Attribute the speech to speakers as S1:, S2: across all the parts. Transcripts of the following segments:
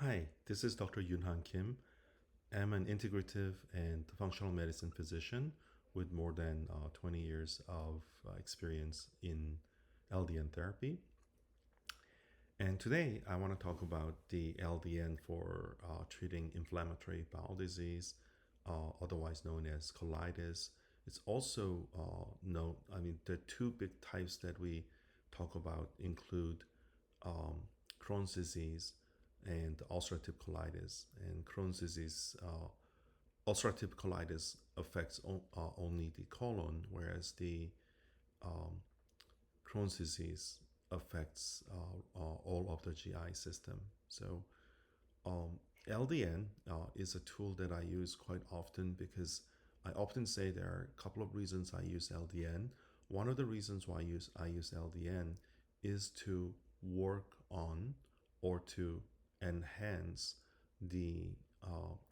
S1: Hi, this is Dr. Yoonhan Kim. I'm an integrative and functional medicine physician with more than 20 years of experience in LDN therapy. And today I want to talk about the LDN for treating inflammatory bowel disease, otherwise known as colitis. It's also the two big types that we talk about include um, Crohn's disease and ulcerative colitis. And Crohn's disease, ulcerative colitis affects only the colon, whereas the um, Crohn's disease affects all of the GI system. So LDN is a tool that I use quite often because I often say there are a couple of reasons I use LDN. One of the reasons why I use LDN is to work on or to enhance the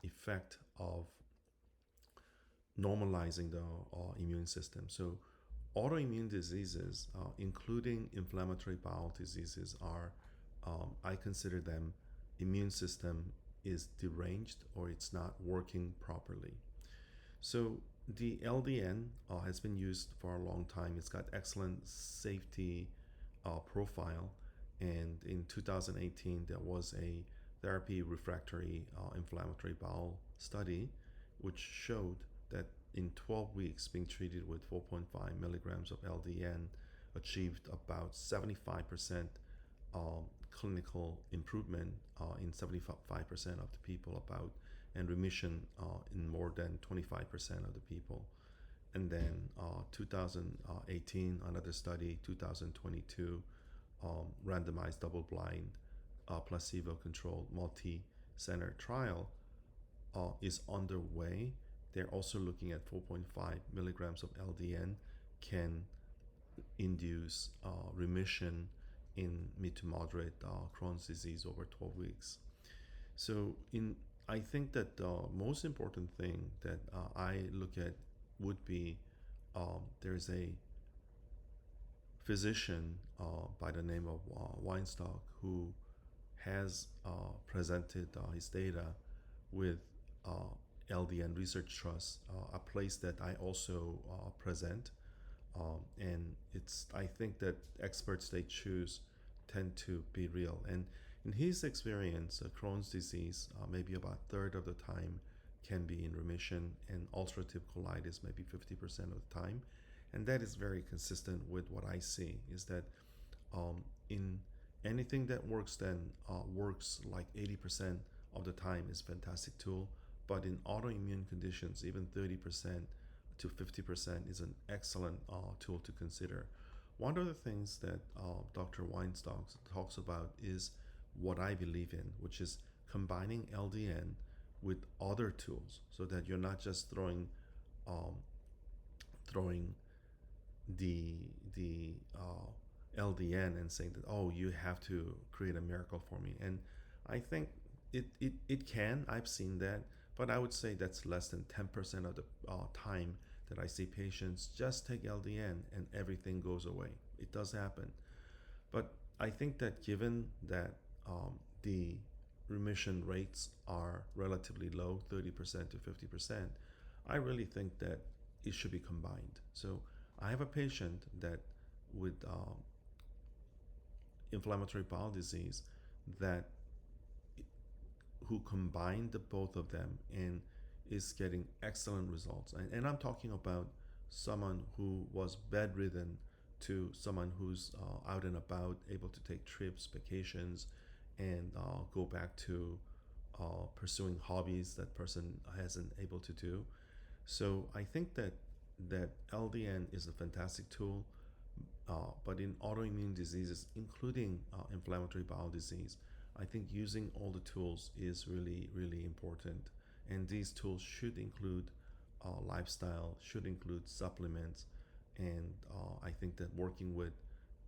S1: effect of normalizing the immune system. So autoimmune diseases, including inflammatory bowel diseases, are I consider them immune system is deranged or it's not working properly. So the LDN has been used for a long time. It's got excellent safety profile, and in 2018 there was a therapy refractory inflammatory bowel study, which showed that in 12 weeks being treated with 4.5 milligrams of LDN achieved about 75% clinical improvement in 75% of the people about, and remission in more than 25% of the people. And then 2018, another study, 2022, randomized double-blind placebo-controlled multi-center trial is underway. They're also looking at 4.5 milligrams of LDN can induce remission in mid to moderate Crohn's disease over 12 weeks. So, I think that the most important thing that I look at would be there's a physician by the name of Weinstock who has presented his data with LDN Research Trust, a place that I also present. And I think that experts they choose tend to be real. And in his experience, Crohn's disease, maybe about a third of the time, can be in remission, and ulcerative colitis maybe 50% of the time. And that is very consistent with what I see is that in anything that works, then works like 80% of the time is a fantastic tool. But in autoimmune conditions, even 30% to 50% is an excellent tool to consider. One of the things that Dr. Weinstock talks about is what I believe in, which is combining LDN with other tools so that you're not just um, throwing the LDN and saying that, oh, you have to create a miracle for me. And I think it can. I've seen that, but I would say that's less than 10% of the time that I see patients just take LDN and everything goes away. It does happen. But I think that given that the remission rates are relatively low, 30% to 50%, I really think that it should be combined. So I have a patient that with inflammatory bowel disease that who combined the both of them and is getting excellent results. And I'm talking about someone who was bedridden to someone who's out and about, able to take trips, vacations, and go back to pursuing hobbies that person hasn't able to do. So I think that LDN is a fantastic tool, but in autoimmune diseases, including inflammatory bowel disease, I think using all the tools is really, really important. And these tools should include lifestyle, should include supplements, and I think that working with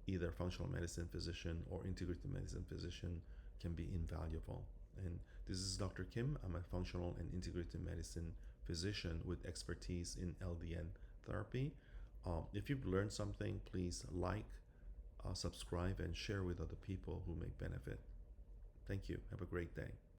S1: either functional medicine physician or integrative medicine physician can be invaluable. And this is Dr. Kim. I'm a functional and integrative medicine physician with expertise in LDN therapy. If you've learned something, please like, subscribe, and share with other people who may benefit. Thank you. Have a great day.